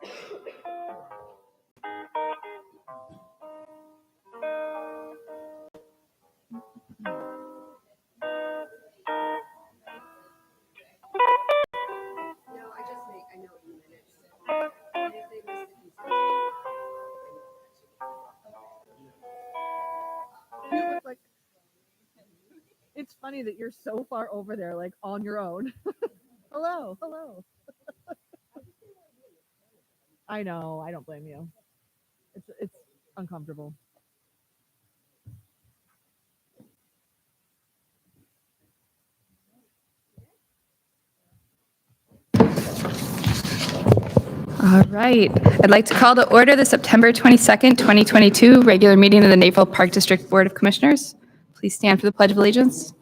You look like it's funny that you're so far over there, like on your own. Hello. I know. I don't blame you. It's uncomfortable. All right. I'd like to call to order the September 22nd, 2022 regular meeting of the Naperville Park District Board of Commissioners. Please stand for the Pledge of Allegiance.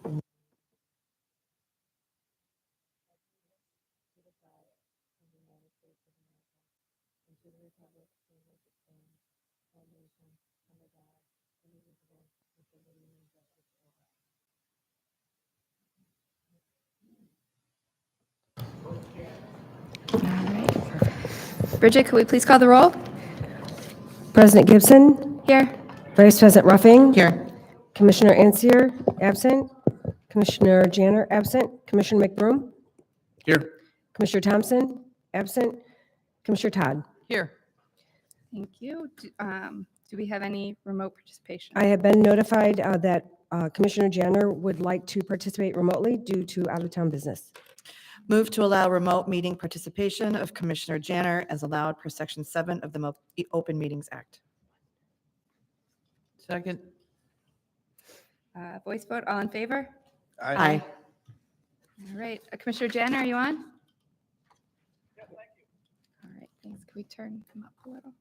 All right. Bridget, could we please call the roll? President Gibson. Here. Vice President Ruffing. Here. Commissioner Ansier, absent. Commissioner Janner, absent. Commissioner McBroom. Here. Commissioner Thompson, absent. Commissioner Todd. Here. Thank you. Do we have any remote participation? I have been notified that Commissioner Janner would like to participate remotely due to out-of-town business. Move to allow remote meeting participation of Commissioner Janner as allowed per Section 7 of the Open Meetings Act. Second. Voice vote, all in favor? Aye. All right. Commissioner Janner, are you on? Yes, thank you. All right, thanks. Can we turn him up a little?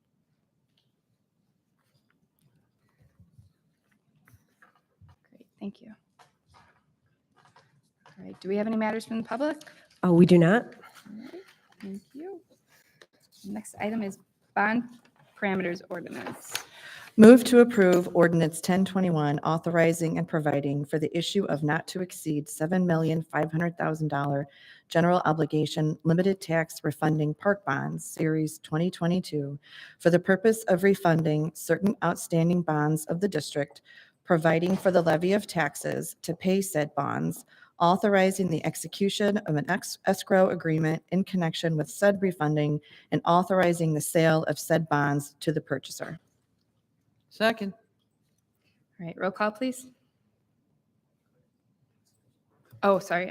Great, thank you. All right, do we have any matters from the public? We do not. All right, thank you. Next item is bond parameters ordinance. Move to approve Ordinance 1021 authorizing and providing for the issue of not to exceed $7,500,000 general obligation limited tax refunding park bonds, Series 2022, for the purpose of refunding certain outstanding bonds of the district, providing for the levy of taxes to pay said bonds, authorizing the execution of an escrow agreement in connection with said refunding, and authorizing the sale of said bonds to the purchaser. Second. All right, roll call, please. Oh, sorry,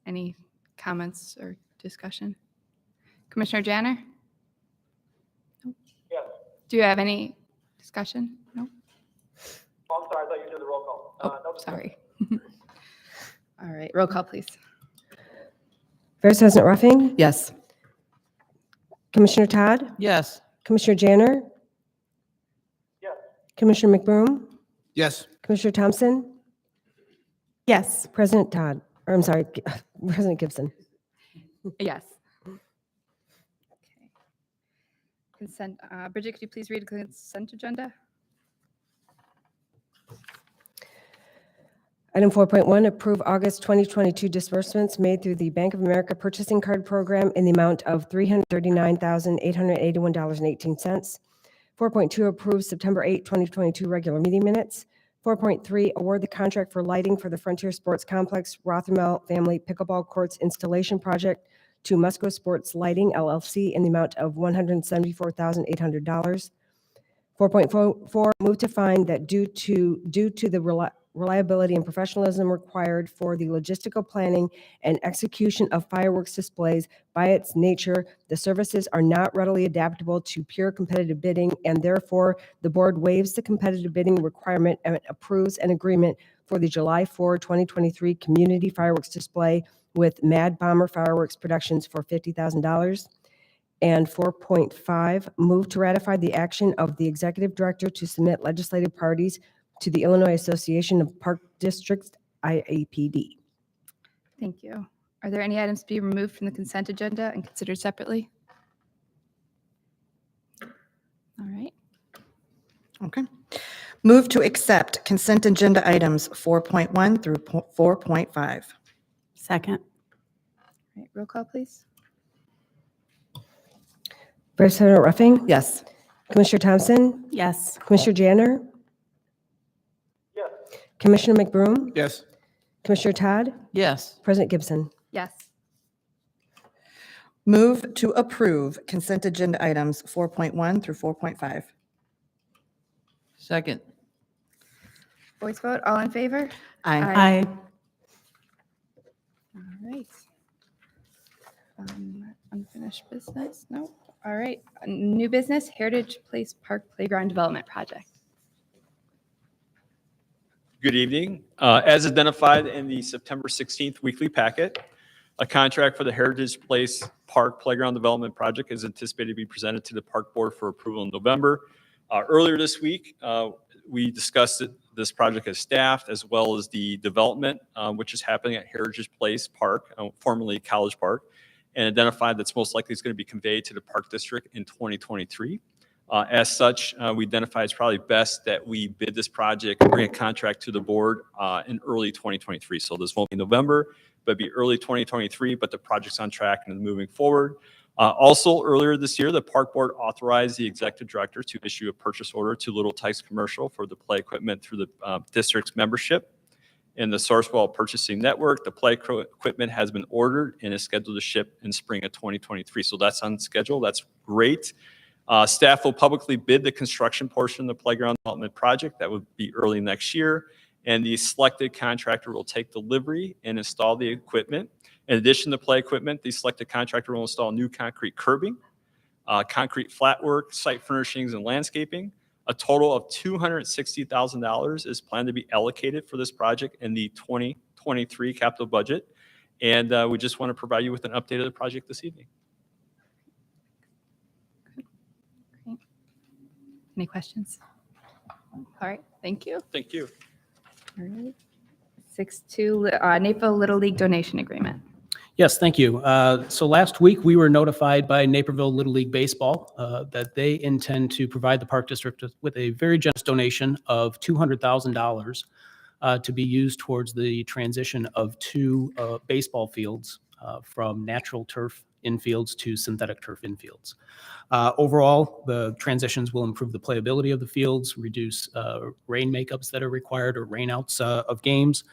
any comments or discussion? Commissioner Janner? Nope. Yes. Do you have any discussion? No? Oh, I'm sorry, I thought you did the roll call. Oh, No, sorry. All right, roll call, please. Vice President Ruffing. Yes. Commissioner Todd. Yes. Commissioner Janner. Yes. Commissioner McBroom. Yes. Commissioner Thompson. Yes. President Todd. Or I'm sorry, President Gibson. Yes. Okay. Consent, Bridget, could you please read the consent agenda? Item 4.1, approve August 2022 disbursements made through the Bank of America Purchasing Card Program in the amount of $339,881.18. 4.2, approve September 8, 2022 regular meeting minutes. 4.3, award the contract for lighting for the Frontier Sports Complex Rothermel Family Pickleball Courts Installation Project to Musco Sports Lighting LLC in the amount of $174,800. 4.4, move to find that due to the reliability and professionalism required for the logistical planning and execution of fireworks displays, by its nature, the services are not readily adaptable to pure competitive bidding, and therefore the board waives the competitive bidding requirement and approves an agreement for the July 4, 2023 community fireworks display with Mad Bomber Fireworks Productions for $50,000. And 4.5, move to ratify the action of the executive director to submit legislative parties to the Illinois Association of Park Districts, IAPD. Thank you. Are there any items to be removed from the consent agenda and considered separately? All right. Okay. Move to accept consent agenda items 4.1 through 4.5. Second. All right, roll call, please. Vice President Ruffing, Yes. Commissioner Thompson, Yes. Commissioner Janner, Yes. Commissioner McBroom, Yes. Commissioner Todd, Yes. President Gibson. Yes. Move to approve consent agenda items 4.1 through 4.5. Second. Voice vote, all in favor? Aye. Aye. All right. Unfinished business, no. All right, new business, Heritage Place Park Playground Development Project. Good evening. As identified in the September 16th weekly packet, a contract for the Heritage Place Park Playground Development Project is anticipated to be presented to the Park Board for approval in November. Earlier this week, we discussed this project as staff, as well as the development, which is happening at Heritage Place Park, formerly College Park, and identified that's most likely is going to be conveyed to the Park District in 2023. As such, we identified it's probably best that we bid this project, bring a contract to the board in early 2023. So this won't be November, but it'll be early 2023, but the project's on track and is moving forward. Also, earlier this year, the Park Board authorized the Executive Director to issue a purchase order to Little Tikes Commercial for the play equipment through the district's membership in the Sourcewell Purchasing Network. The play equipment has been ordered and is scheduled to ship in spring of 2023. So that's on schedule. That's great. Staff will publicly bid the construction portion of the playground development project. That would be early next year. And the selected contractor will take delivery and install the equipment. In addition to play equipment, the selected contractor will install new concrete curbing, concrete flat work, site furnishings, and landscaping. A total of $260,000 is planned to be allocated for this project in the 2023 capital budget. And we just want to provide you with an update of the project this evening. Great. Any questions? All right, thank you. Thank you. All right. 6-2, Naperville Little League donation agreement. Yes, thank you. So last week, we were notified by Naperville Little League Baseball that they intend to provide the Park District with a very generous donation of $200,000 to be used towards the transition of two baseball fields from natural turf infields to synthetic turf infields. Overall, the transitions will improve the playability of the fields, reduce rain makeups that are required or rainouts of games,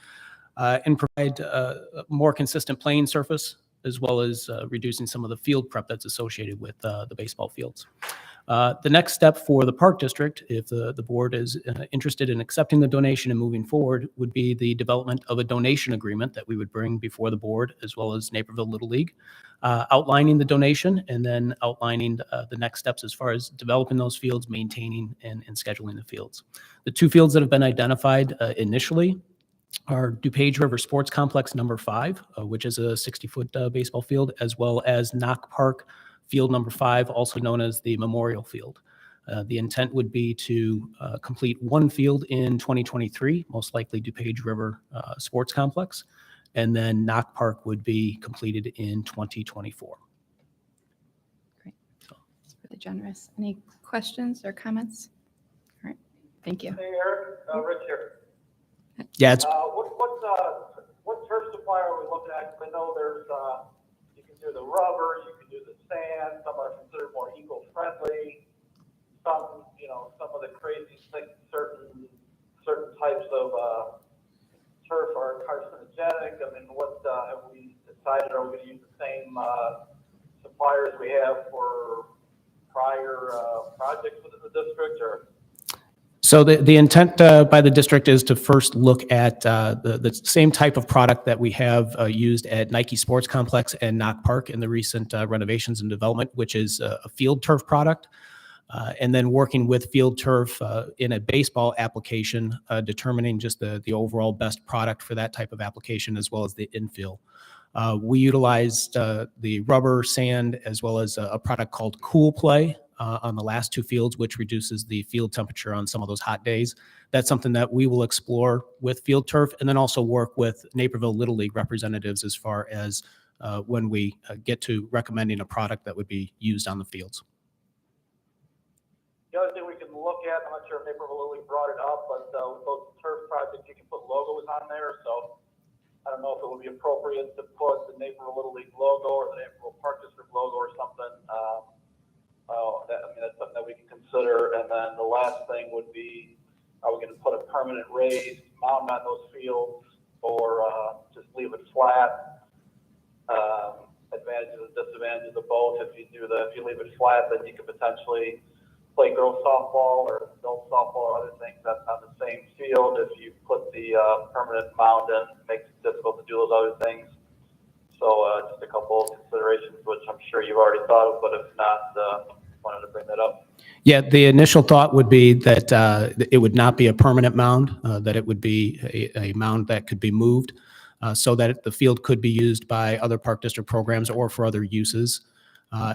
and provide a more consistent playing surface, as well as reducing some of the field prep that's associated with the baseball fields. The next step for the Park District, if the board is interested in accepting the donation and moving forward, would be the development of a donation agreement that we would bring before the board, as well as Naperville Little League, outlining the donation and then outlining the next steps as far as developing those fields, maintaining and scheduling the fields. The two fields that have been identified initially are DuPage River Sports Complex number 5, which is a 60-foot baseball field, as well as Knock Park Field number 5, also known as the Memorial Field. The intent would be to complete one field in 2023, most likely DuPage River Sports Complex, and then Knock Park would be completed in 2024. Great. It's really generous. Any questions or comments? All right, thank you. Hey, Eric, Rich here. Yeah, it's What turf supply are we looking at? 'Cause I know there's, you can do the rubber, you can do the sand, some are considered more eco-friendly. Some, some of the crazy things, certain types of turf are carcinogenic. I mean, what have we decided? Are we going to use the same suppliers we have for prior projects within the district, or? So the intent by the district is to first look at the same type of product that we have used at Nike Sports Complex and Knock Park in the recent renovations and development, which is a field turf product. And then working with field turf in a baseball application, determining just the overall best product for that type of application, as well as the infill. We utilized the rubber, sand, as well as a product called Cool Play on the last two fields, which reduces the field temperature on some of those hot days. That's something that we will explore with field turf, and then also work with Naperville Little League representatives as far as when we get to recommending a product that would be used on the fields. The other thing we can look at, I'm not sure if Naperville Little League brought it up, but with those turf projects, you can put logos on there. So I don't know if it would be appropriate to put the Naperville Little League logo or the Naperville Park District logo or something permanent raised mound on those fields or just leave it flat. Advantages and disadvantages of both. If you leave it flat, then you could potentially play girls softball or adult softball or other things on the same field. If you put the permanent mound in, it makes it difficult to do those other things. So just a couple of considerations, which I'm sure you've already thought of, but if not, wanted to bring that up. Yeah, the initial thought would be that it would not be a permanent mound, that it would be a mound that could be moved so that the field could be used by other Park District programs or for other uses,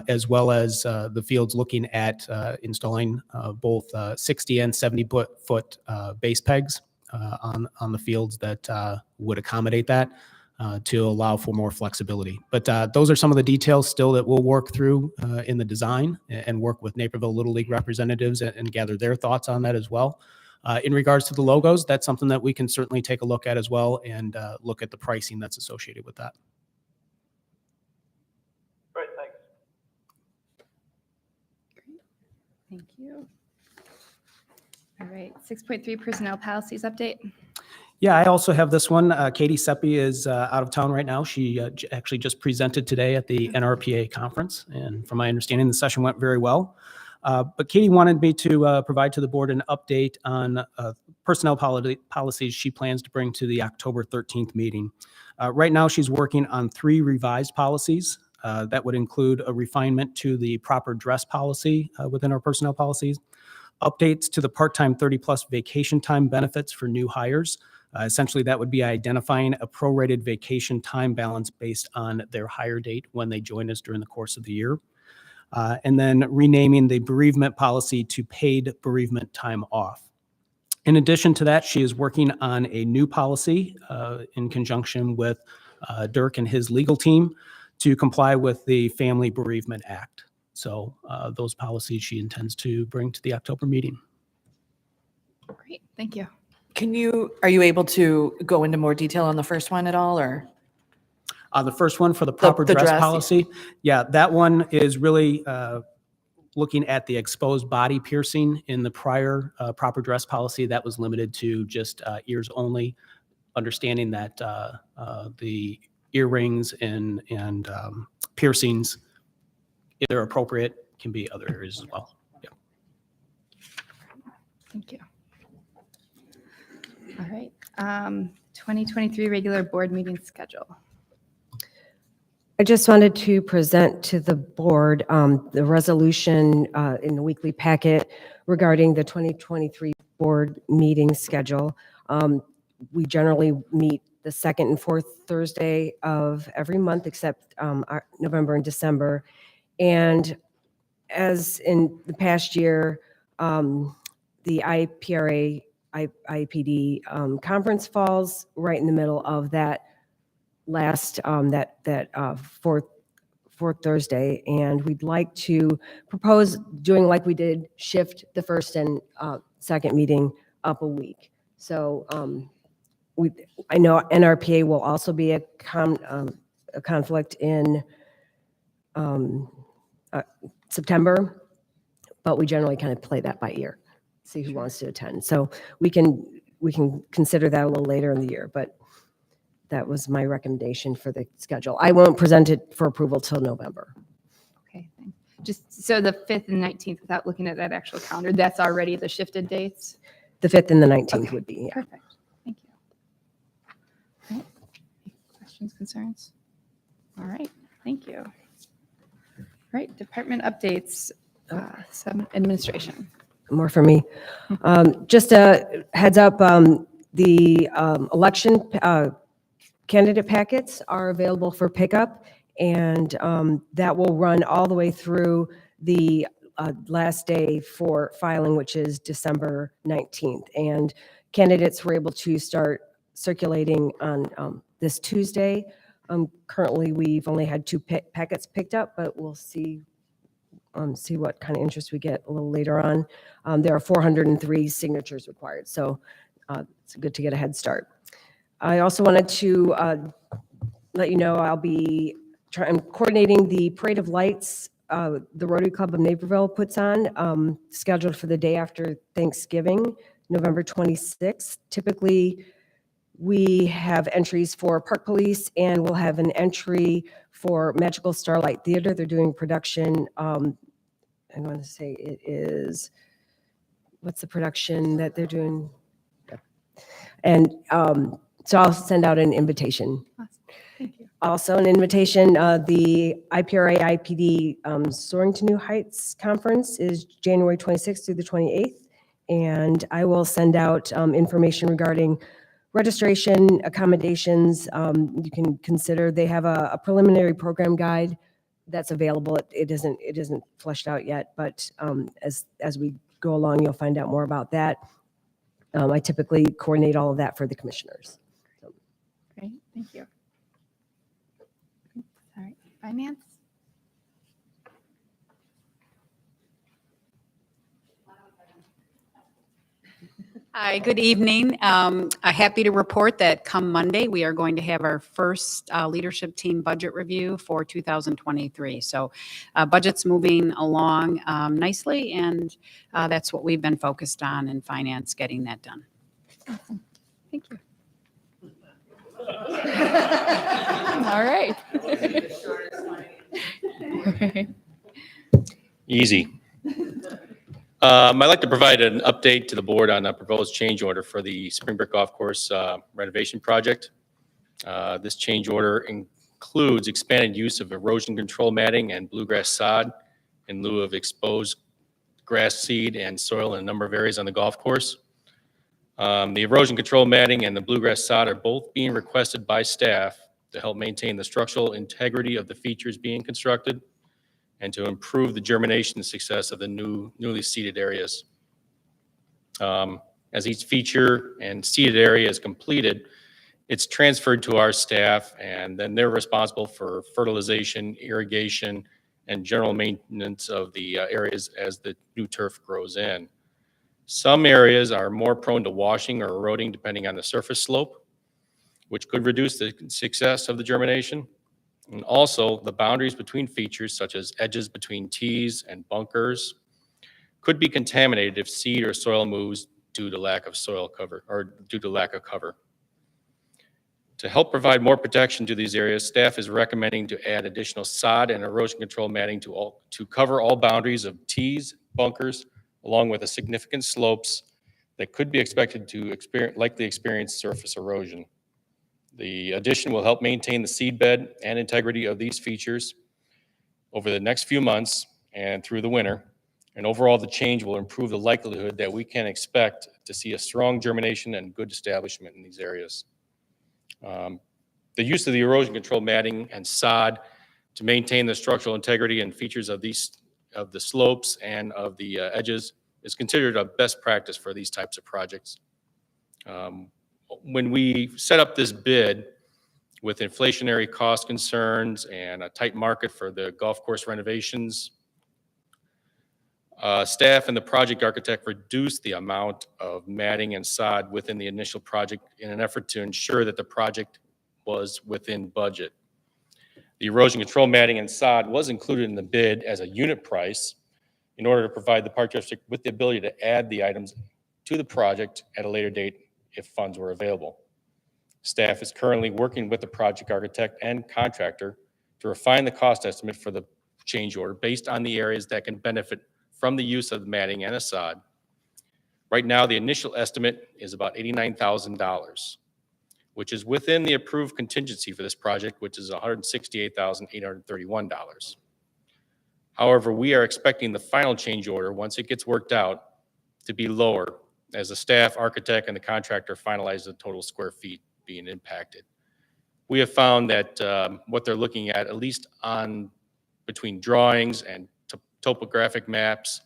as well as the field's looking at installing both 60 and 70-foot base pegs on the fields that would accommodate that. To allow for more flexibility. But those are some of the details still that we'll work through in the design and work with Naperville Little League representatives and gather their thoughts on that as well. In regards to the logos, that's something that we can certainly take a look at as well and look at the pricing that's associated with that. Great, thanks. Thank you. All right, 6.3 personnel policies update. Yeah, I also have this one. Katie Seppi is out of town right now. She actually just presented today at the NRPA conference, and from my understanding, the session went very well. But Katie wanted me to provide to the board an update on personnel policies she plans to bring to the October 13th meeting. Right now, she's working on 3 revised policies. That would include a refinement to the proper dress policy within our personnel policies, updates to the part-time 30-plus vacation time benefits for new hires. Essentially, that would be identifying a prorated vacation time balance based on their hire date when they join us during the course of the year. And then renaming the bereavement policy to paid bereavement time off. In addition to that, she is working on a new policy in conjunction with Dirk and his legal team to comply with the Family Bereavement Act. So those policies she intends to bring to the October meeting. Great, thank you. Are you able to go into more detail on the first one at all, or? The first one for the proper the dress dress, policy. Yeah, that one is really looking at the exposed body piercing in the prior proper dress policy. That was limited to just ears only, understanding that the earrings and piercings, if they're appropriate, can be other areas as well. Yeah. Thank you. All right, 2023 regular board meeting schedule. I just wanted to present to the board the resolution in the weekly packet regarding the 2023 board meeting schedule. We generally meet the second and fourth Thursday of every month except November and December. And as in the past year, the IPRA IPD conference falls right in the middle of that last fourth Thursday, and we'd like to propose doing like we did, shift the first and second meeting up a week. So I know NRPA will also be a conflict in September, but we generally kind of play that by ear, see who wants to attend. So we can consider that a little later in the year, but that was my recommendation for the schedule. I won't present it for approval till November. Okay, thanks. Just so the 5th and 19th, without looking at that actual calendar, that's already the shifted dates? The 5th and the 19th would be, yeah. Perfect, thank you. All right. Any questions, concerns? All right, thank you. All right, department updates, some administration. More for me. Just a heads up, the election candidate packets are available for pickup, and that will run all the way through the last day for filing, which is December 19th. And candidates were able to start circulating on this Tuesday. Currently, we've only had 2 packets picked up, but we'll see what kind of interest we get a little later on. There are 403 signatures required, so it's good to get a head start. I also wanted to let you know I'll be coordinating the Parade of Lights the Rotary Club of Naperville puts on, scheduled for the day after Thanksgiving, November 26th. Typically, we have entries for Park Police, and we'll have an entry for Magical Starlight Theater. They're doing production. I want to say it is, what's the production that they're doing? And so I'll send out an invitation. Thank you. Also an invitation, the IPRA IPD Soaring to New Heights Conference is January 26th through the 28th. And I will send out information regarding registration, accommodations. You can consider, they have a preliminary program guide that's available. It isn't fleshed out yet, but as we go along, you'll find out more about that. I typically coordinate all of that for the commissioners. Great, thank you. All right, finance? Hi, good evening. I'm happy to report that come Monday, we are going to have our first leadership team budget review for 2023. So budget's moving along nicely, and that's what we've been focused on in finance, getting that done. Awesome. Thank you. All right. Easy. I'd like to provide an update to the board on a proposed change order for the Springbrook Golf Course renovation project. This change order includes expanded use of erosion control matting and bluegrass sod in lieu of exposed grass seed and soil in a number of areas on the golf course. The erosion control matting and the bluegrass sod are both being requested by staff to help maintain the structural integrity of the features being constructed and to improve the germination success of the newly seeded areas. As each feature and seeded area is completed, it's transferred to our staff, and then they're responsible for fertilization, irrigation, and general maintenance of the areas as the new turf grows in. Some areas are more prone to washing or eroding depending on the surface slope, which could reduce the success of the germination. And also, the boundaries between features, such as edges between tees and bunkers, could be contaminated if seed or soil moves due to lack of soil cover or due to lack of cover. To help provide more protection to these areas, staff is recommending to add additional sod and erosion control matting to cover all boundaries of tees, bunkers, along with the significant slopes that could be expected to likely experience surface erosion. The addition will help maintain the seed bed and integrity of these features over the next few months and through the winter. And overall, the change will improve the likelihood that we can expect to see a strong germination and good establishment in these areas. The use of the erosion control matting and sod to maintain the structural integrity and features of the slopes and of the edges is considered a best practice for these types of projects. When we set up this bid with inflationary cost concerns and a tight market for the golf course renovations, staff and the project architect reduced the amount of matting and sod within the initial project in an effort to ensure that the project was within budget. The erosion control matting and sod was included in the bid as a unit price in order to provide the park district with the ability to add the items to the project at a later date if funds were available. Staff is currently working with the project architect and contractor to refine the cost estimate for the change order based on the areas that can benefit from the use of the matting and a sod. Right now, the initial estimate is about $89,000, which is within the approved contingency for this project, which is $168,831. However, we are expecting the final change order, once it gets worked out, to be lower as the staff, architect, and the contractor finalize the total square feet being impacted. We have found that what they're looking at least on between drawings and topographic maps,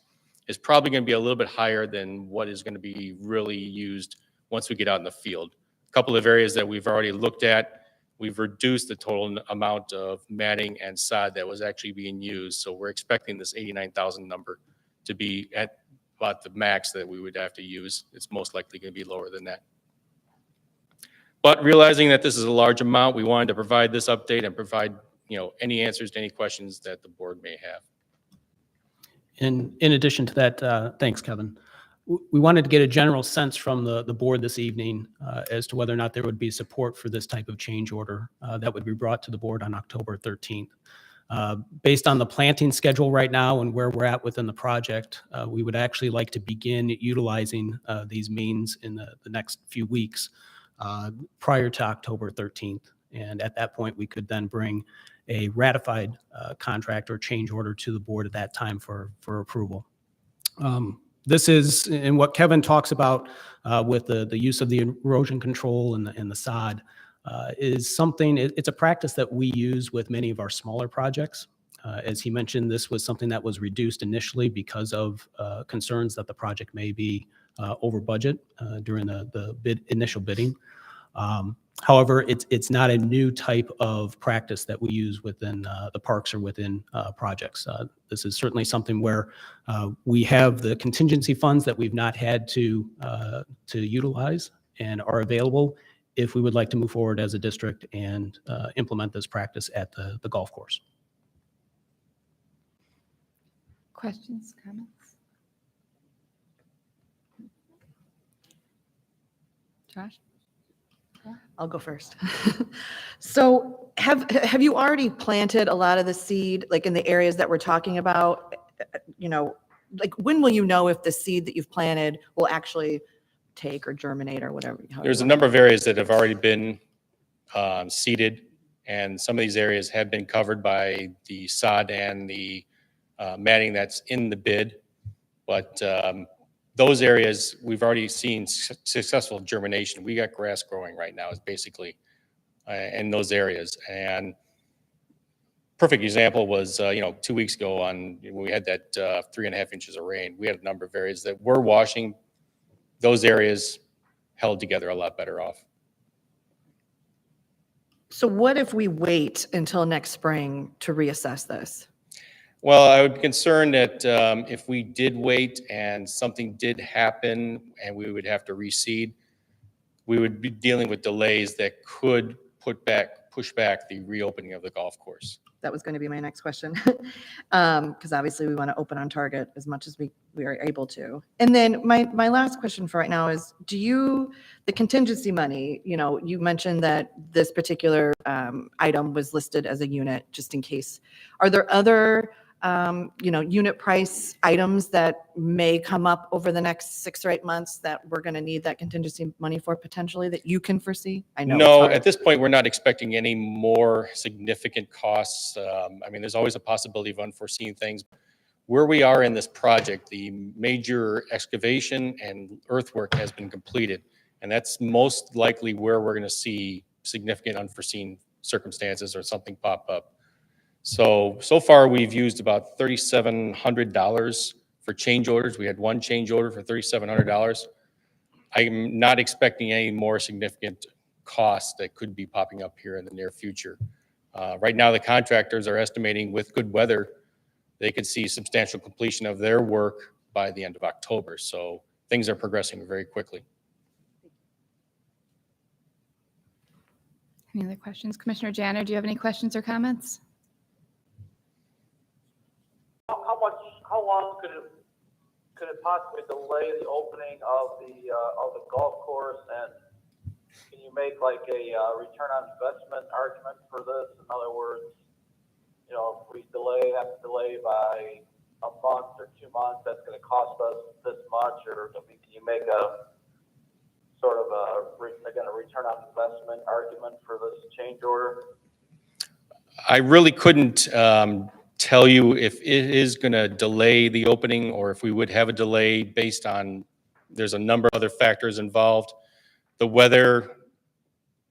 is probably going to be a little bit higher than what is going to be really used once we get out in the field. A couple of areas that we've already looked at, we've reduced the total amount of matting and sod that was actually being used. So we're expecting this 89,000 number to be at about the max that we would have to use. It's most likely going to be lower than that. But realizing that this is a large amount, we wanted to provide this update and provide, any answers to any questions that the board may have. In addition to that, thanks, Kevin. we wanted to get a general sense from the board this evening as to whether or not there would be support for this type of change order that would be brought to the board on October 13th. Based on the planting schedule right now and where we're at within the project, we would actually like to begin utilizing these means in the next few weeks prior to October 13th. And at that point, we could then bring a ratified contract or change order to the board at that time for approval. This is, and what Kevin talks about with the use of the erosion control and the sod, is something, it's a practice that we use with many of our smaller projects. As he mentioned, this was something that was reduced initially because of concerns that the project may be over budget during the initial bidding. However, it's not a new type of practice that we use within the parks or within projects. This is certainly something where we have the contingency funds that we've not had to utilize and are available if we would like to move forward as a district and implement this practice at the golf course. Questions, comments? Josh? I'll go first. So have you already planted a lot of the seed, like in the areas that we're talking about? You know, like when will you know if the seed that you've planted will actually take or germinate or whatever? There's a number of areas that have already been seeded, and some of these areas have been covered by the sod and the matting that's in the bid. But those areas, we've already seen successful germination. We got grass growing right now, is basically in those areas. And perfect example was, 2 weeks ago when we had that 3.5 inches of rain. We had a number of areas that were washing. Those areas held together a lot better off. So what if we wait until next spring to reassess this? Well, I would be concerned that if we did wait and something did happen and we would have to reseed, we would be dealing with delays that could push back the reopening of the golf course. That was going to be my next question. Because obviously we want to open on target as much as we are able to. And then my last question for right now is, the contingency money, you mentioned that this particular item was listed as a unit just in case. Are there other unit price items that may come up over the next 6 or 8 months that we're going to need that contingency money for potentially that you can foresee? I know. No, at this point, we're not expecting any more significant costs. There's always a possibility of unforeseen things. Where we are in this project, the major excavation and earthwork has been completed, and that's most likely where we're going to see significant unforeseen circumstances or something pop up. So far, we've used about $3,700 for change orders. We had one change order for $3,700. I'm not expecting any more significant costs that could be popping up here in the near future. Right now, the contractors are estimating with good weather, they could see substantial completion of their work by the end of October. So things are progressing very quickly. Any other questions? Commissioner Janner, do you have any questions or comments? How long could it possibly delay the opening of the golf course? And can you make like a return on investment argument for this? In other words, if we have to delay by a month or 2 months, that's going to cost us this much. Or can you make a sort of a return on investment argument for this change order? I really couldn't tell you if it is going to delay the opening or if we would have a delay based on, there's a number of other factors involved. The weather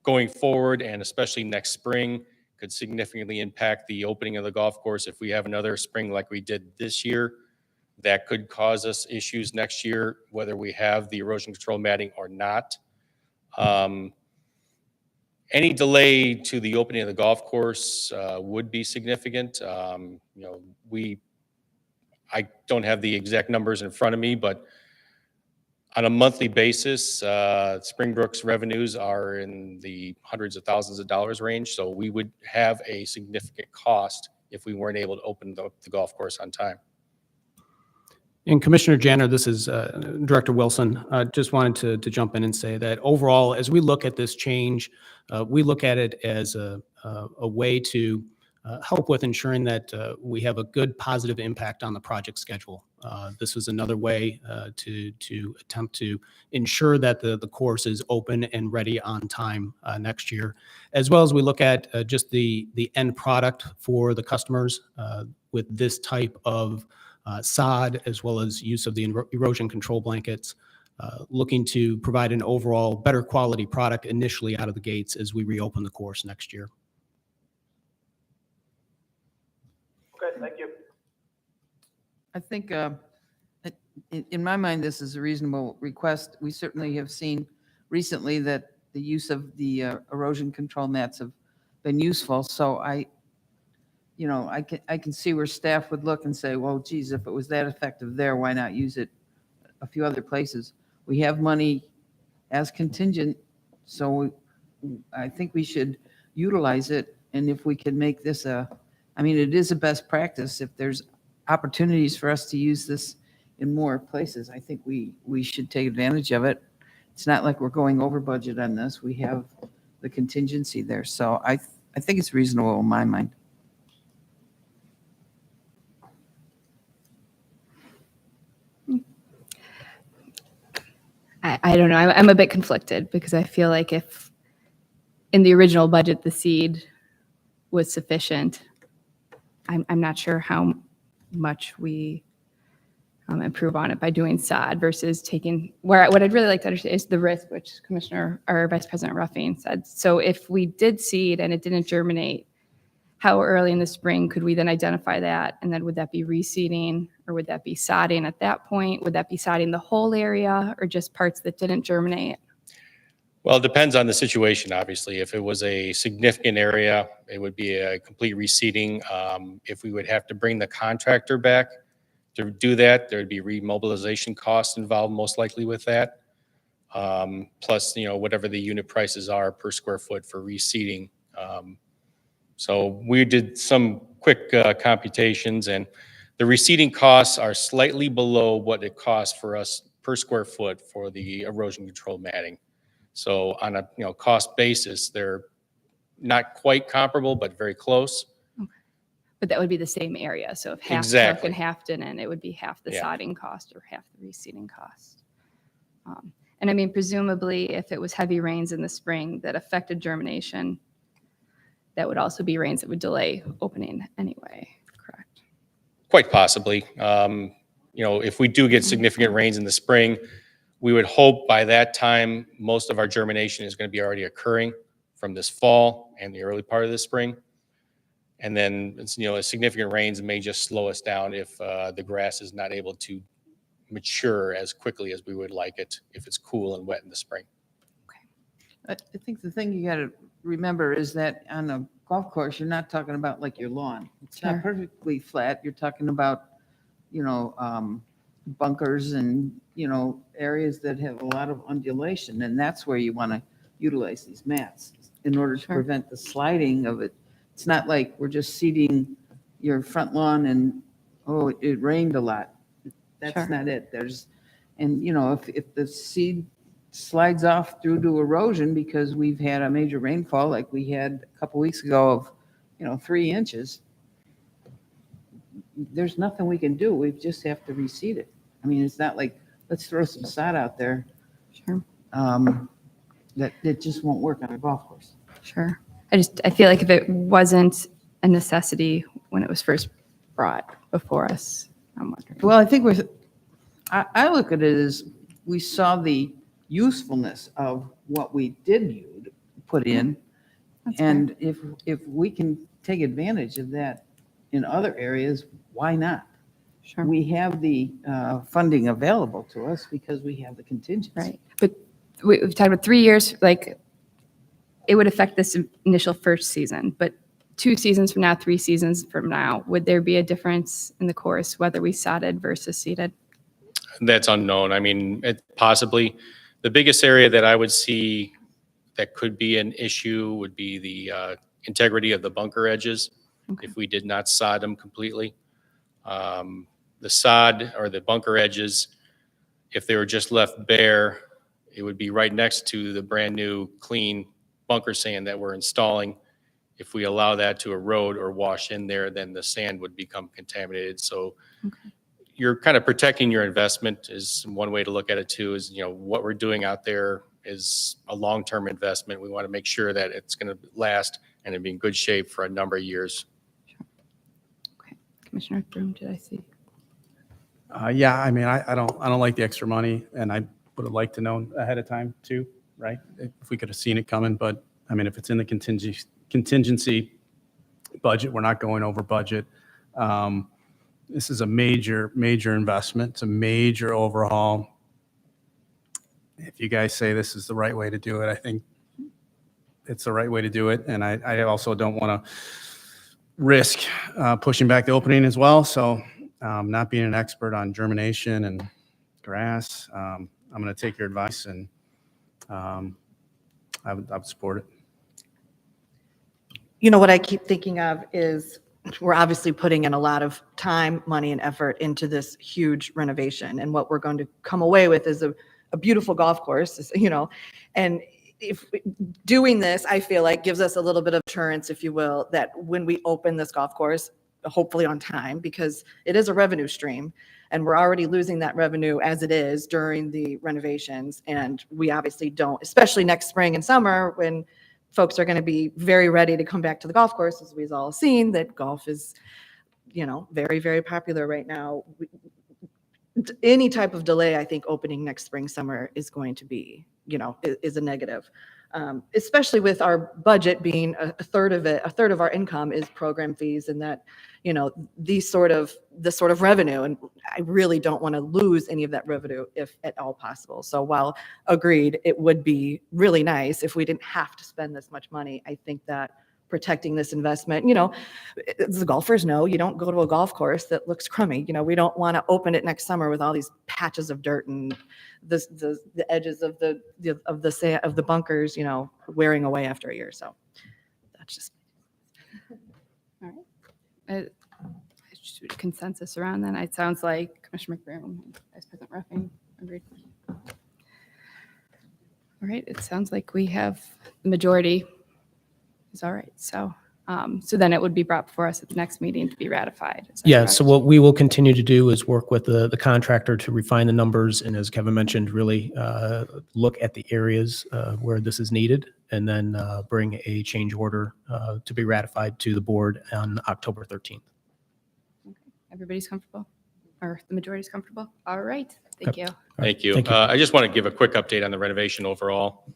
going forward, and especially next spring, could significantly impact the opening of the golf course. If we have another spring like we did this year, that could cause us issues next year, whether we have the erosion control matting or not. Any delay to the opening of the golf course would be significant. I don't have the exact numbers in front of me, but on a monthly basis, Springbrook's revenues are in the hundreds of thousands of dollars range. So we would have a significant cost if we weren't able to open the golf course on time. And Commissioner Janner, this is Director Wilson. Just wanted to jump in and say that overall, as we look at this change, we look at it as a way to help with ensuring that we have a good positive impact on the project schedule. This was another way to attempt to ensure that the course is open and ready on time next year, as well as we look at just the end product for the customers with this type of sod, as well as use of the erosion control blankets, looking to provide an overall better quality product initially out of the gates as we reopen the course next year. Okay, thank you. I think, in my mind, this is a reasonable request. We certainly have seen recently that the use of the erosion control mats have been useful. So I can see where staff would look and say, well, geez, if it was that effective there, why not use it a few other places? We have money as contingent, so I think we should utilize it. And if we can make this it is a best practice. If there's opportunities for us to use this in more places, I think we should take advantage of it. It's not like we're going over budget on this. We have the contingency there. So I think it's reasonable in my mind. I don't know. I'm a bit conflicted because I feel like if in the original budget the seed was sufficient, I'm not sure how much we improve on it by doing sod versus taking what I'd really like to understand is the risk, which Commissioner or Vice President Ruffing said. So if we did seed and it didn't germinate, how early in the spring could we then identify that? And then would that be reseeding or would that be sodding at that point? Would that be sodding the whole area or just parts that didn't germinate? Well, it depends on the situation, obviously. If it was a significant area, it would be a complete reseeding. If we would have to bring the contractor back to do that, there'd be remobilization costs involved most likely with that. Plus, whatever the unit prices are per square foot for reseeding. So we did some quick computations, and the reseeding costs are slightly below what it costs for us per square foot for the erosion control matting. So on a cost basis, they're not quite comparable, but very close. Okay. But that would be the same area. So if half Exactly. took and half didn't, it would be half the Yeah. sodding cost or half the reseeding cost. And I mean, presumably, if it was heavy rains in the spring that affected germination, that would also be rains that would delay opening anyway, correct? Quite possibly. If we do get significant rains in the spring, we would hope by that time, most of our germination is going to be already occurring from this fall and the early part of the spring. And then, significant rains may just slow us down if the grass is not able to mature as quickly as we would like it if it's cool and wet in the spring. I think the thing you got to remember is that on a golf course, you're not talking about like your lawn. It's Sure. not perfectly flat. You're talking about, bunkers and, areas that have a lot of undulation. And that's where you want to utilize these mats in order to Sure. prevent the sliding of it. It's not like we're just seeding your front lawn and, it rained a lot. That's Sure. not it. If the seed slides off through to erosion because we've had a major rainfall like we had a couple weeks ago of 3 inches, there's nothing we can do. We just have to reseed it. I mean, it's not like, let's throw some sod out there. Sure. That it just won't work on a golf course. Sure. I feel like if it wasn't a necessity when it was first brought before us, I'm wondering. Well, I think I look at it as we saw the usefulness of what we did put in. That's fair. And if we can take advantage of that in other areas, why not? Sure. We have the funding available to us because we have the contingency. Right. But we've talked about 3 years, like it would affect this initial first season, but 2 seasons from now, 3 seasons from now, would there be a difference in the course, whether we sodded versus seeded? That's unknown. I mean, possibly. The biggest area that I would see that could be an issue would be the integrity of the bunker edges Okay. if we did not sod them completely. the sod or the bunker edges, if they were just left bare, it would be right next to the brand new clean bunker sand that we're installing. If we allow that to erode or wash in there, then the sand would become contaminated. So you're kind of protecting your investment is one way to look at it too, is, what we're doing out there is a long-term investment. We want to make sure that it's going to last and be in good shape for a number of years. Okay. Commissioner Broom, did I see? Yeah, I mean, I don't like the extra money, and I would have liked to know ahead of time too, right? If we could have seen it coming, but I mean, if it's in the contingency budget, we're not going over budget. This is a major investment. It's a major overhaul. If you guys say this is the right way to do it, I think it's the right way to do it. And I also don't want to risk pushing back the opening as well. So not being an expert on germination and grass, I'm going to take your advice, and I would support it. What I keep thinking of is we're obviously putting in a lot of time, money, and effort into this huge renovation. And what we're going to come away with is a beautiful golf course, and if doing this, I feel like gives us a little bit of assurance, if you will, that when we open this golf course, hopefully on time, because it is a revenue stream and we're already losing that revenue as it is during the renovations. And we obviously don't, especially next spring and summer when folks are going to be very ready to come back to the golf course, as we've all seen that golf is, very, very popular right now. Any type of delay, I think opening next spring, summer is going to be, is a negative. Especially with our budget being a third of our income is program fees, and that, this sort of revenue. And I really don't want to lose any of that revenue if at all possible. So while agreed, it would be really nice if we didn't have to spend this much money. I think that protecting this investment, the golfers know you don't go to a golf course that looks crummy. We don't want to open it next summer with all these patches of dirt and the edges of the bunkers, wearing away after a year. So that's just. All right. Should we consensus around then? It sounds like Commissioner McBroom, Vice President Ruffing, agreed. All right. It sounds like we have the majority. Is all right. So then it would be brought before us at the next meeting to be ratified. Is that Yeah, correct? so what we will continue to do is work with the contractor to refine the numbers, and as Kevin mentioned, really look at the areas where this is needed, and then bring a change order to be ratified to the board on October 13th. Okay. Everybody's comfortable? Or the majority's comfortable? All right. Thank you. Thank you. Thank you. I just want to give a quick update on the renovation overall.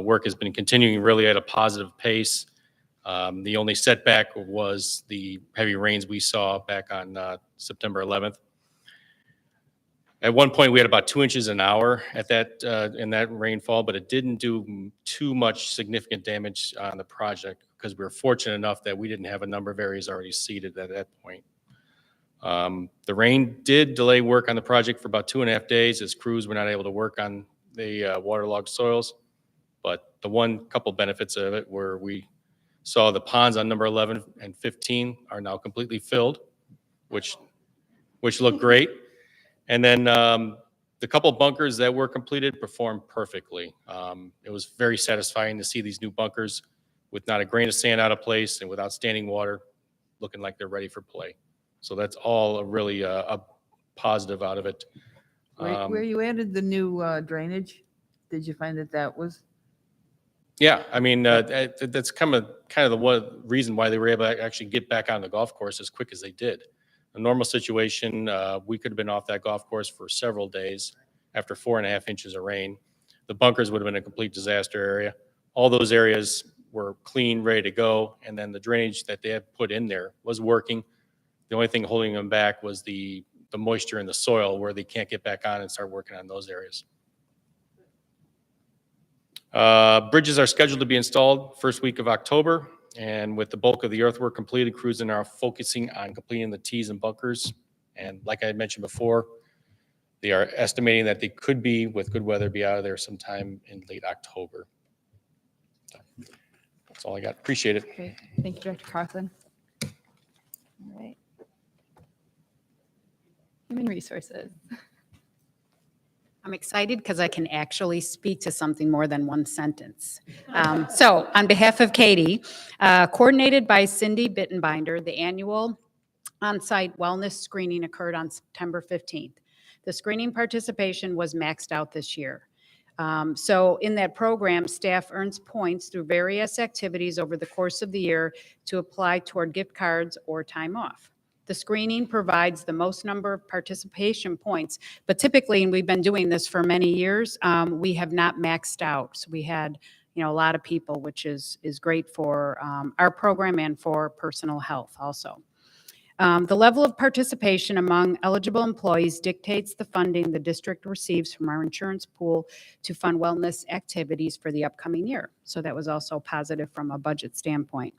Work has been continuing really at a positive pace. The only setback was the heavy rains we saw back on September 11th. At one point, we had about 2 inches an hour at that in that rainfall, but it didn't do too much significant damage on the project because we were fortunate enough that we didn't have a number of areas already seeded at that point. The rain did delay work on the project for about 2.5 days as crews were not able to work on the waterlogged soils. But the couple benefits of it were we saw the ponds on number 11 and 15 are now completely filled, which looked great. And then the couple bunkers that were completed performed perfectly. It was very satisfying to see these new bunkers with not a grain of sand out of place and without standing water, looking like they're ready for play. So that's all really a positive out of it. Where you added the new drainage, did you find that was? Yeah, I mean, that's kind of the one reason why they were able to actually get back on the golf course as quick as they did. A normal situation, we could have been off that golf course for several days after 4.5 inches of rain. The bunkers would have been a complete disaster area. All those areas were clean, ready to go, and then the drainage that they had put in there was working. The only thing holding them back was the moisture in the soil where they can't get back on and start working on those areas. Bridges are scheduled to be installed first week of October, and with the bulk of the earthwork completed, crews are now focusing on completing the T's and bunkers. And like I mentioned before, they are estimating that they could be, with good weather, be out of there sometime in late October. So, that's all I got. Appreciate it. Okay. Thank you, Director Coughlin. All right. Human Resources. I'm excited because I can actually speak to something more than one sentence. So on behalf of Katie, coordinated by Cindy Bittenbinder, the annual on-site wellness screening occurred on September 15th. The screening participation was maxed out this year. So in that program, staff earns points through various activities over the course of the year to apply toward gift cards or time off. The screening provides the most number of participation points, but typically, and we've been doing this for many years, we have not maxed out. So we had, a lot of people, which is great for our program and for personal health also. The level of participation among eligible employees dictates the funding the district receives from our insurance pool to fund wellness activities for the upcoming year. So that was also positive from a budget standpoint.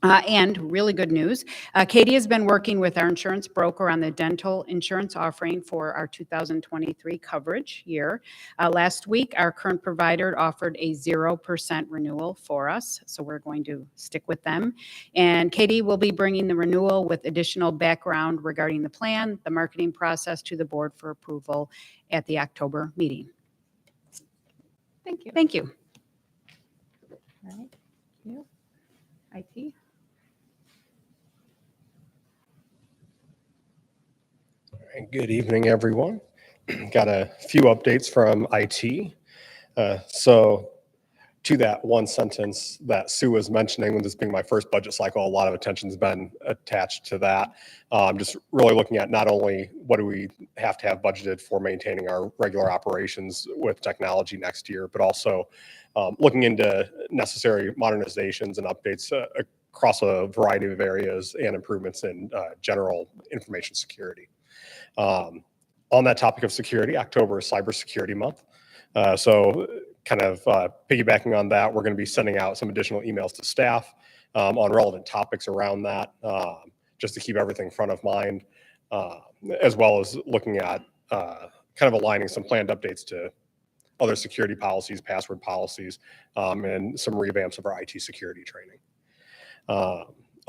And really good news, Katie has been working with our insurance broker on the dental insurance offering for our 2023 coverage year. Last week, our current provider offered a 0% renewal for us, so we're going to stick with them. And Katie will be bringing the renewal with additional background regarding the plan, the marketing process to the board for approval at the October meeting. Thank you. Thank you. All right. Thank you. IT. Good evening, everyone. Got a few updates from IT. So to that one sentence that Sue was mentioning, with this being my first budget cycle, a lot of attention's been attached to that. Just really looking at not only what do we have to have budgeted for maintaining our regular operations with technology next year, but also looking into necessary modernizations and updates across a variety of areas and improvements in general information security. On that topic of security, October is Cybersecurity Month. So kind of piggybacking on that, we're going to be sending out some additional emails to staff on relevant topics around that, just to keep everything front of mind, as well as looking at kind of aligning some planned updates to other security policies, password policies, and some revamps of our IT security training.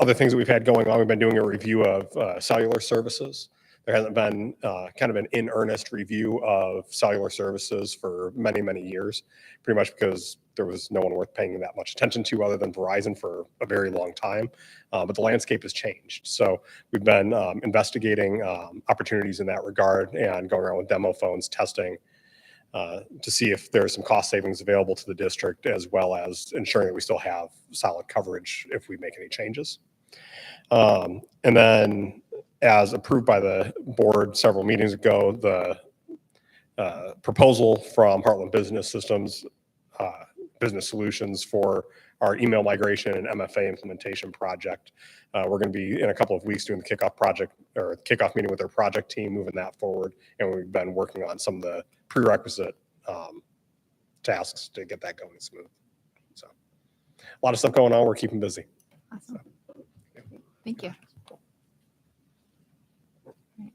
Other things that we've had going on, we've been doing a review of cellular services. There hasn't been kind of an in-earnest review of cellular services for many, many years, pretty much because there was no one worth paying that much attention to other than Verizon for a very long time. But the landscape has changed. So we've been investigating opportunities in that regard and going around with demo phones, testing to see if there's some cost savings available to the district, as well as ensuring that we still have solid coverage if we make any changes. And then, as approved by the board several meetings ago, the proposal from Heartland Business Systems, Business Solutions for our email migration and MFA implementation project. We're going to be in a couple of weeks doing the kickoff project or kickoff meeting with our project team, moving that forward. And we've been working on some of the prerequisite tasks to get that going smooth. So a lot of stuff going on. We're keeping busy. Awesome. Thank you.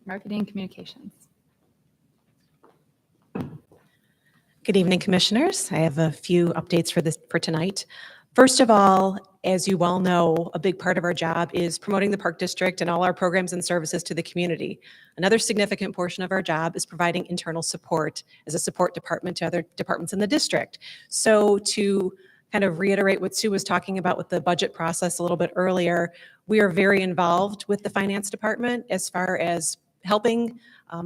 Marketing and communications. Good evening, commissioners. I have a few updates for tonight. First of all, as you well know, a big part of our job is promoting the Park District and all our programs and services to the community. Another significant portion of our job is providing internal support as a support department to other departments in the district. So to kind of reiterate what Sue was talking about with the budget process a little bit earlier, we are very involved with the finance department as far as helping,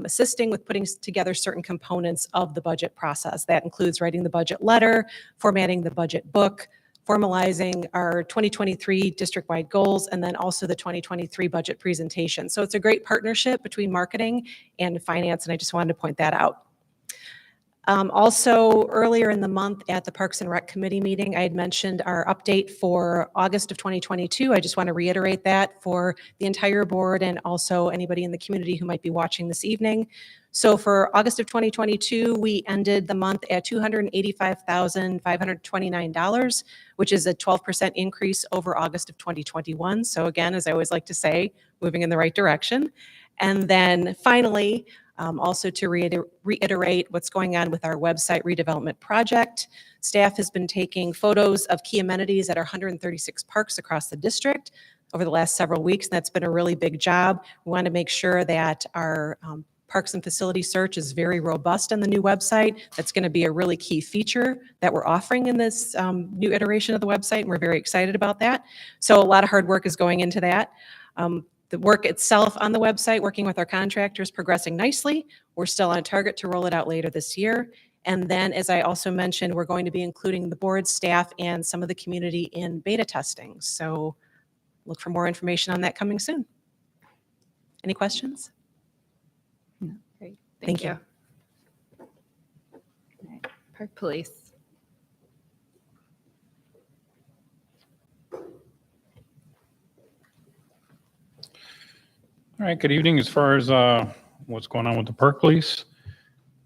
assisting with putting together certain components of the budget process. That includes writing the budget letter, formatting the budget book, formalizing our 2023 district-wide goals, and then also the 2023 budget presentation. So it's a great partnership between marketing and finance, and I just wanted to point that out. Also, earlier in the month at the Parks and Rec Committee meeting, I had mentioned our update for August of 2022. I just want to reiterate that for the entire board and also anybody in the community who might be watching this evening. So for August of 2022, we ended the month at $285,529, which is a 12% increase over August of 2021. So again, as I always like to say, moving in the right direction. And then finally, also to reiterate what's going on with our website redevelopment project. Staff has been taking photos of key amenities at our 136 parks across the district. over the last several weeks, and that's been a really big job. We want to make sure that our Parks and Facility Search is very robust on the new website. That's going to be a really key feature that we're offering in this new iteration of the website, and we're very excited about that. So a lot of hard work is going into that. The work itself on the website, working with our contractors, progressing nicely. We're still on target to roll it out later this year. And then, as I also mentioned, we're going to be including the board, staff, and some of the community in beta testing. So look for more information on that coming soon. Any questions? No, great. Thank you. All right, Park Police. All right, good evening. As far as what's going on with the park police,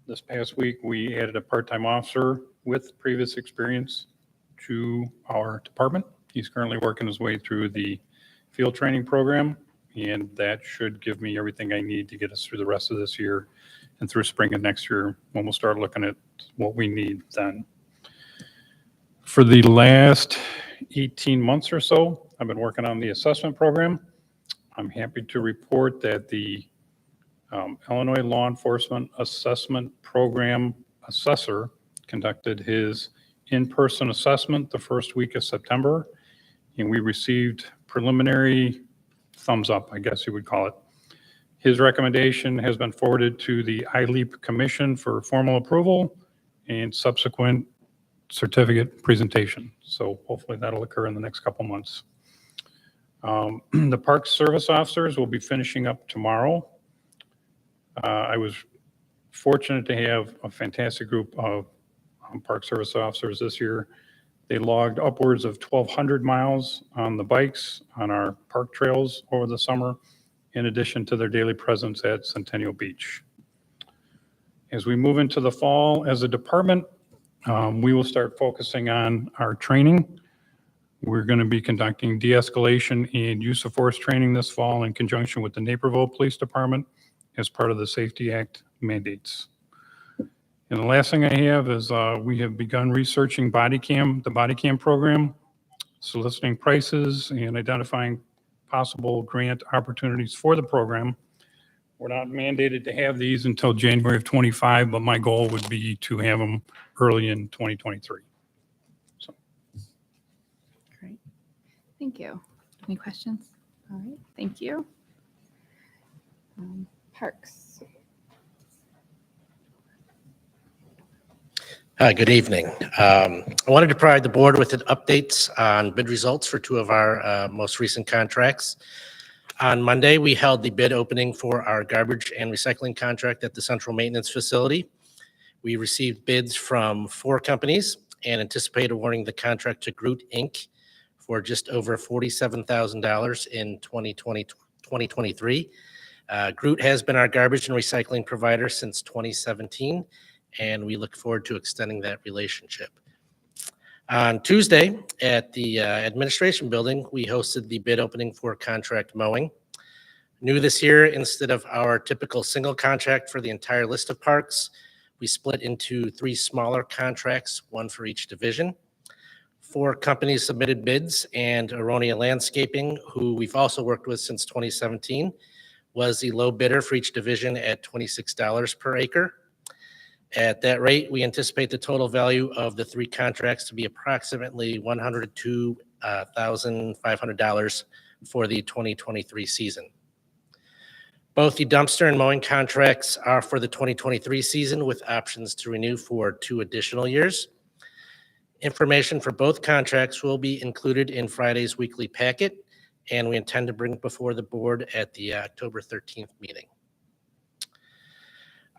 this past week, we added a part-time officer with previous experience to our department. He's currently working his way through the field training program, and that should give me everything I need to get us through the rest of this year and through spring of next year when we'll start looking at what we need then. For the last 18 months or so, I've been working on the assessment program. I'm happy to report that the Illinois Law Enforcement Assessment Program assessor conducted his in-person assessment the first week of September, and we received preliminary thumbs up, I guess you would call it. His recommendation has been forwarded to the ILEAP Commission for formal approval and subsequent certificate presentation. So hopefully that'll occur in the next couple months. The Park Service officers will be finishing up tomorrow. I was fortunate to have a fantastic group of Park Service officers this year. They logged upwards of 1,200 miles on the bikes on our park trails over the summer, in addition to their daily presence at Centennial Beach. As we move into the fall as a department, we will start focusing on our training. We're going to be conducting de-escalation and use of force training this fall in conjunction with the Naperville Police Department as part of the Safety Act mandates. And the last thing I have is we have begun researching the body cam program, soliciting prices and identifying possible grant opportunities for the program. We're not mandated to have these until January of 25, but my goal would be to have them early in 2023. So. Great. Thank you. Any questions? All right, thank you. Parks. Good evening. I wanted to provide the board with updates on bid results for two of our most recent contracts. On Monday, we held the bid opening for our garbage and recycling contract at the Central Maintenance Facility. We received bids from 4 companies and anticipate awarding the contract to Groot Inc. for just over $47,000 in 2023. Groot has been our garbage and recycling provider since 2017, and we look forward to extending that relationship. On Tuesday at the administration building, we hosted the bid opening for contract mowing. New this year, instead of our typical single contract for the entire list of parks, we split into 3 smaller contracts, 1 for each division. 4 companies submitted bids, and Aronia Landscaping, who we've also worked with since 2017, was the low bidder for each division at $26 per acre. At that rate, we anticipate the total value of the 3 contracts to be approximately $102,500 for the 2023 season. Both the dumpster and mowing contracts are for the 2023 season with options to renew for 2 additional years. Information for both contracts will be included in Friday's weekly packet, and we intend to bring it before the board at the October 13th meeting.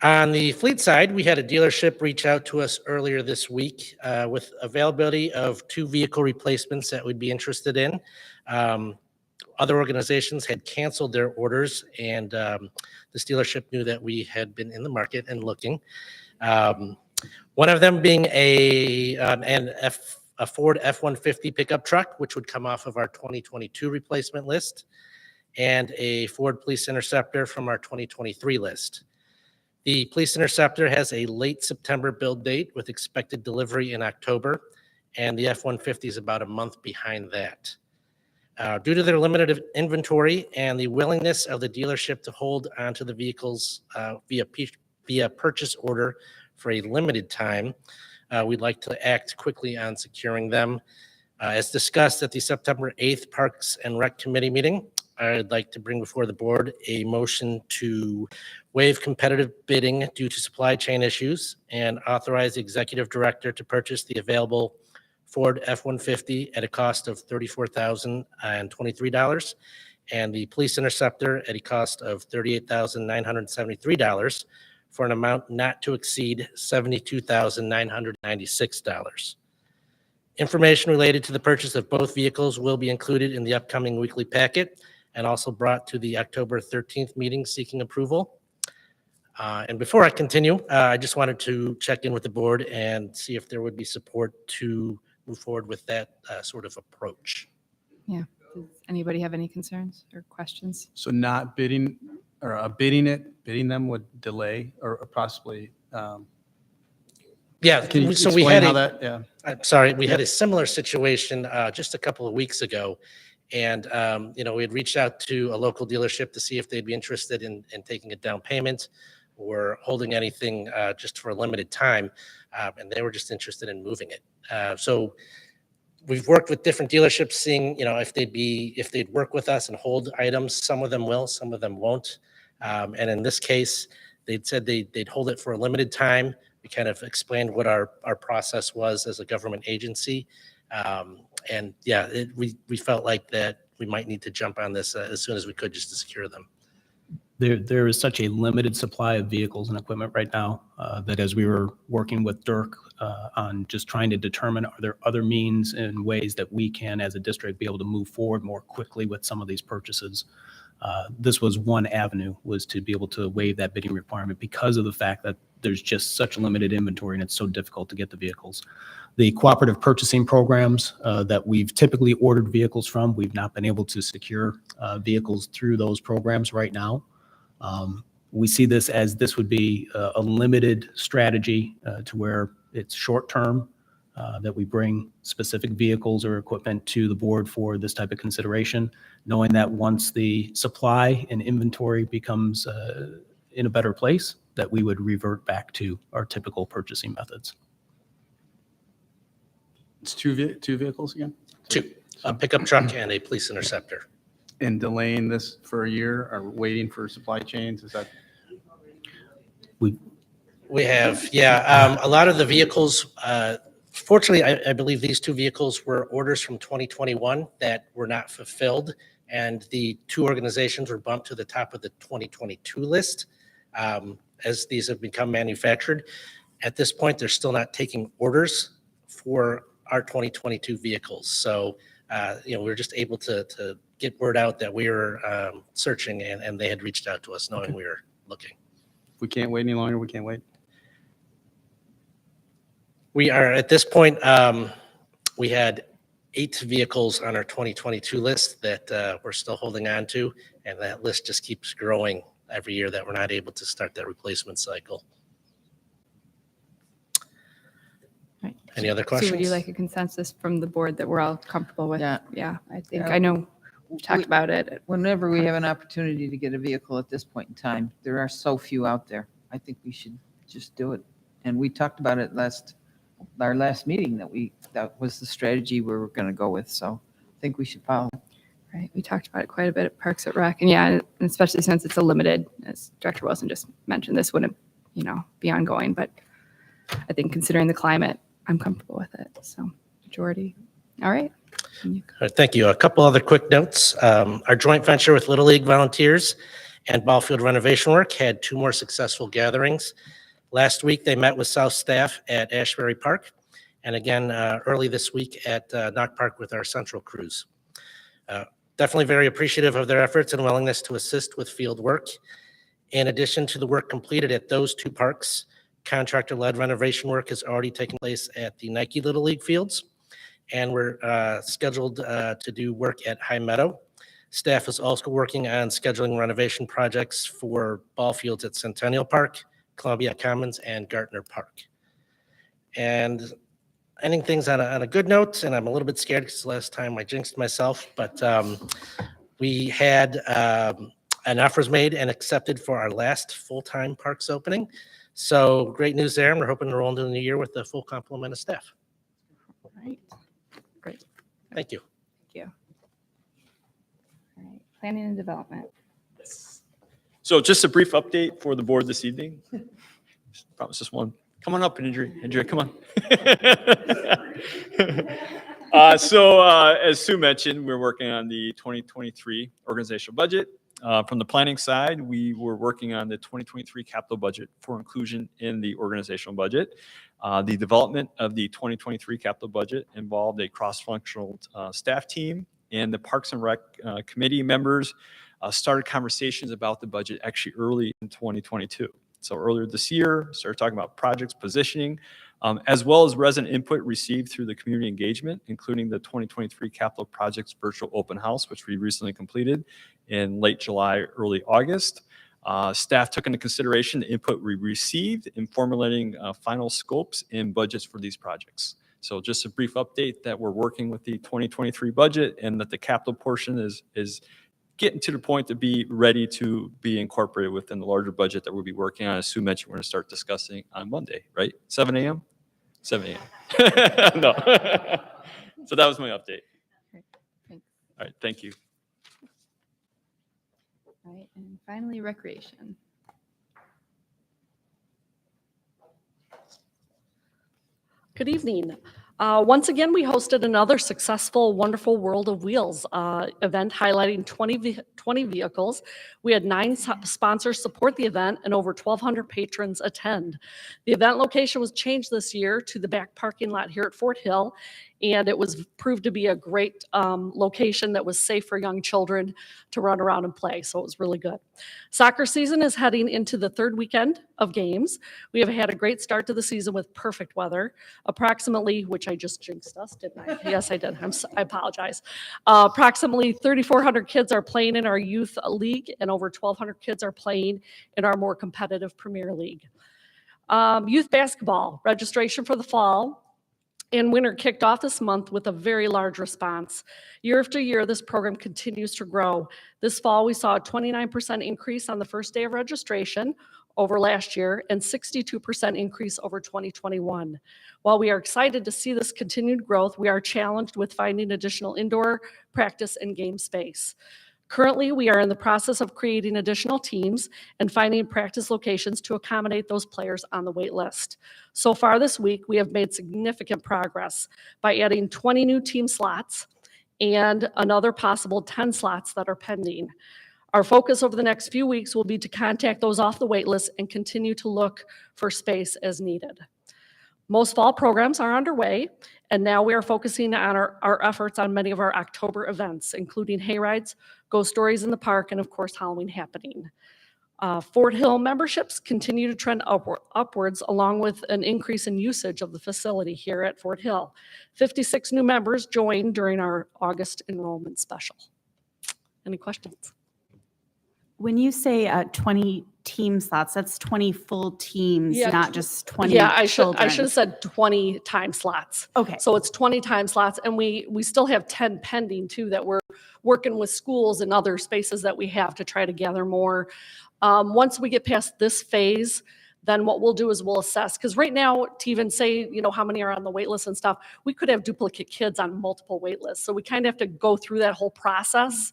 On the fleet side, we had a dealership reach out to us earlier this week with availability of 2 vehicle replacements that we'd be interested in. Other organizations had canceled their orders, and this dealership knew that we had been in the market and looking. One of them being a Ford F-150 pickup truck, which would come off of our 2022 replacement list, and a Ford Police Interceptor from our 2023 list. The Police Interceptor has a late September build date with expected delivery in October, and the F-150 is about a month behind that. Due to their limited inventory and the willingness of the dealership to hold onto the vehicles via purchase order for a limited time, we'd like to act quickly on securing them. As discussed at the September 8th Parks and Rec Committee meeting, I'd like to bring before the board a motion to waive competitive bidding due to supply chain issues and authorize the executive director to purchase the available Ford F-150 at a cost of $34,023 and the Police Interceptor at a cost of $38,973 for an amount not to exceed $72,996. Information related to the purchase of both vehicles will be included in the upcoming weekly packet and also brought to the October 13th meeting seeking approval. And before I continue, I just wanted to check in with the board and see if there would be support to move forward with that sort of approach. Yeah. Does anybody have any concerns or questions? So not bidding or bidding them would delay or possibly. Yeah. Can you so explain we had how a, that? Yeah. I'm sorry, we had a similar situation just a couple of weeks ago. And, we had reached out to a local dealership to see if they'd be interested in taking a down payment or holding anything just for a limited time. And they were just interested in moving it. So we've worked with different dealerships, seeing, if they'd work with us and hold items. Some of them will, some of them won't. And in this case, they'd said they'd hold it for a limited time. We kind of explained what our process was as a government agency. And yeah, we felt like that we might need to jump on this as soon as we could just to secure them. There is such a limited supply of vehicles and equipment right now that as we were working with Dirk on just trying to determine are there other means and ways that we can as a district be able to move forward more quickly with some of these purchases. This was one avenue, was to be able to waive that bidding requirement because of the fact that there's just such limited inventory and it's so difficult to get the vehicles. The cooperative purchasing programs that we've typically ordered vehicles from, we've not been able to secure vehicles through those programs right now. We see this as this would be a limited strategy to where it's short term, that we bring specific vehicles or equipment to the board for this type of consideration, knowing that once the supply and inventory becomes in a better place, that we would revert back to our typical purchasing methods. It's two vehicles again? Two, a pickup truck and a Police Interceptor. And delaying this for a year or waiting for supply chains, is that? We have, yeah. A lot of the vehicles, fortunately, I believe these two vehicles were orders from 2021 that were not fulfilled. And the two organizations were bumped to the top of the 2022 list as these have become manufactured. At this point, they're still not taking orders for our 2022 vehicles. So, we're just able to get word out that we were searching and they had reached out to us knowing we were looking. If we can't wait any longer, we can't wait. We are at this point, we had 8 vehicles on our 2022 list that we're still holding on to. And that list just keeps growing every year that we're not able to start that replacement cycle. Right. Any other So questions? would you like a consensus from the board that we're all comfortable with? Yeah. I think, Yeah. I know we talked about it. Whenever we have an opportunity to get a vehicle at this point in time, there are so few out there. I think we should just do it. And we talked about it our last meeting that was the strategy we were going to go with. So I think we should follow. Right. We talked about it quite a bit at Parks at Rec. And yeah, and especially since it's a limited, as Director Wilson just mentioned, this wouldn't, be ongoing. But I think considering the climate, I'm comfortable with it. So majority. All right. All right, thank you. A couple other quick notes. Our joint venture with Little League Volunteers and Ball Field Renovation Work had 2 more successful gatherings. Last week, they met with South staff at Ashbury Park, and again, early this week at Knock Park with our Central crews. Definitely very appreciative of their efforts and willingness to assist with field work. In addition to the work completed at those 2 parks, contractor-led renovation work has already taken place at the Nike Little League fields, and we're scheduled to do work at High Meadow. Staff is also working on scheduling renovation projects for ball fields at Centennial Park, Columbia Commons, and Gartner Park. And ending things on a good note, and I'm a little bit scared because last time I jinxed myself, but we had an offer was made and accepted for our last full-time parks opening. So great news there, and we're hoping to roll into the new year with a full complement of staff. All right. Great. Thank you. Thank you. All right. Planning and development. So just a brief update for the board this evening. Promise just one. Come on up, Andrea. Andrea, come on. As Sue mentioned, we're working on the 2023 organizational budget. From the planning side, we were working on the 2023 capital budget for inclusion in the organizational budget. The development of the 2023 capital budget involved a cross-functional staff team, and the Parks and Rec committee members started conversations about the budget actually early in 2022. So earlier this year, started talking about projects positioning, as well as resident input received through the community engagement, including the 2023 capital projects virtual open house, which we recently completed in late July, early August. Staff took into consideration the input we received in formulating final scopes and budgets for these projects. So just a brief update that we're working with the 2023 budget and that the capital portion is getting to the point to be ready to be incorporated within the larger budget that we'll be working on. As Sue mentioned, we're going to start discussing on Monday, right? 7 a.m.? 7 a.m. No. So that was my update. Okay, thanks. All right, thank you. All right, and finally, recreation. Good evening. Once again, we hosted another successful Wonderful World of Wheels event highlighting 20 vehicles. We had 9 sponsors support the event and over 1,200 patrons attend. The event location was changed this year to the back parking lot here at Fort Hill, and it was proved to be a great location that was safe for young children to run around and play, so it was really good. Soccer season is heading into the 3rd weekend of games. We have had a great start to the season with perfect weather. Approximately, which I just jinxed us, didn't I? Yes, I did. I apologize. Approximately 3,400 kids are playing in our youth league, and over 1,200 kids are playing in our more competitive Premier League. Youth basketball registration for the fall and winter kicked off this month with a very large response. Year after year, this program continues to grow. This fall, we saw a 29% increase on the first day of registration over last year and 62% increase over 2021. While we are excited to see this continued growth, we are challenged with finding additional indoor practice and game space. Currently, we are in the process of creating additional teams and finding practice locations to accommodate those players on the wait list. So far this week, we have made significant progress by adding 20 new team slots and another possible 10 slots that are pending. Our focus over the next few weeks will be to contact those off the wait list and continue to look for space as needed. Most fall programs are underway, and now we are focusing on our efforts on many of our October events, including hayrides, ghost stories in the park, and of course, Halloween happening. Fort Hill memberships continue to trend upwards, along with an increase in usage of the facility here at Fort Hill. 56 new members joined during our August enrollment special. Any questions? When you say 20 team slots, that's 20 full teams, Yeah, not just 20 Yeah, I should children. have said 20 time slots. Okay. So it's 20 time slots, and we still have 10 pending too that we're working with schools and other spaces that we have to try to gather more. Once we get past this phase, then what we'll do is we'll assess, because right now, to even say, how many are on the wait list and stuff, we could have duplicate kids on multiple wait lists. So we kind of have to go through that whole process,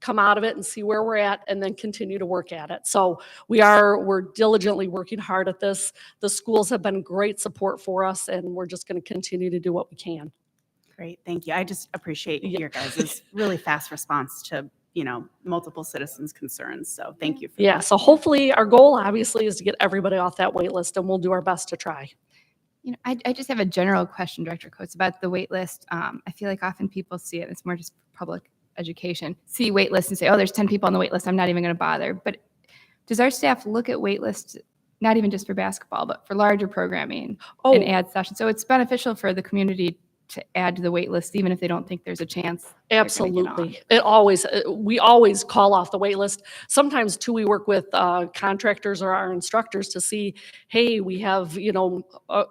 come out of it and see where we're at, and then continue to work at it. So we're diligently working hard at this. The schools have been great support for us, and we're just going to continue to do what we can. Great, thank you. I just appreciate your guys' really fast response to, multiple citizens' concerns. So thank you for Yeah, that. so hopefully our goal obviously is to get everybody off that wait list, and we'll do our best to try. I just have a general question, Director Coates, about the wait list. I feel like often people see it, it's more just public education, see wait lists and say, oh, there's 10 people on the wait list, I'm not even going to bother. But does our staff look at wait lists, not even just for basketball, but for larger programming and add sessions? So it's beneficial for the community to add to the wait list, even if they don't think there's a chance? they're gonna get on? Absolutely. It always, we always call off the wait list. Sometimes too, we work with contractors or our instructors to see, hey, we have,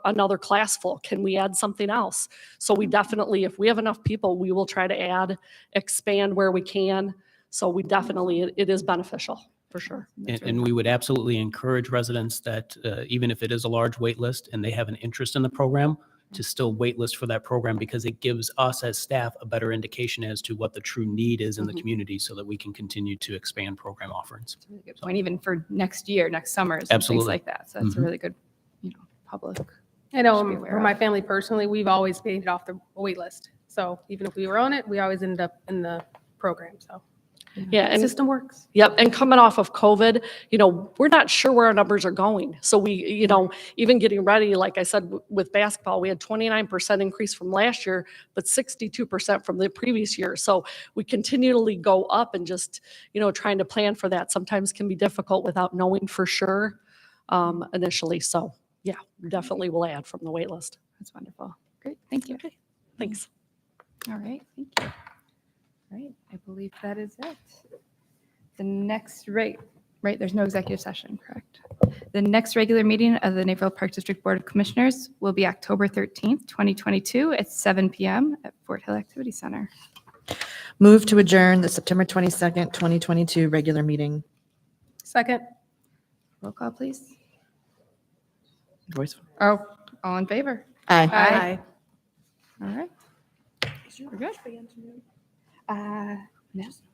another class full. Can we add something else? So we definitely, if we have enough people, we will try to add, expand where we can. So we definitely, it is beneficial, for sure. And we would absolutely encourage residents that even if it is a large wait list and they have an interest in the program, to still wait list for that program, because it gives us as staff a better indication as to what the true need is in the community, so that we can continue to expand program offerings. Really good point, even for next year, next summers, and things Absolutely. like that. So that's a Mhm. really good, public. I know should be aware for of. my family personally, we've always made it off the wait list. So even if we were on it, we always ended up in the program. So Yeah, the and system works. Yep, and coming off of COVID, we're not sure where our numbers are going. So we, even getting ready, like I said, with basketball, we had 29% increase from last year, but 62% from the previous year. So we continually go up, and just, trying to plan for that sometimes can be difficult without knowing for sure initially. So yeah, definitely will add from the wait list. That's wonderful. Great, thank you. Okay, thanks. All right, thank you. All right, I believe that is it. The next right, there's no executive session, correct? The next regular meeting of the Naperville Park District Board of Commissioners will be October 13th, 2022 at 7 p.m. at Fort Hill Activity Center. Move to adjourn the September 22nd, 2022 regular meeting. Second. Roll call, please. Voice. Oh, all in favor? Aye. Aye. All right. We're good. No.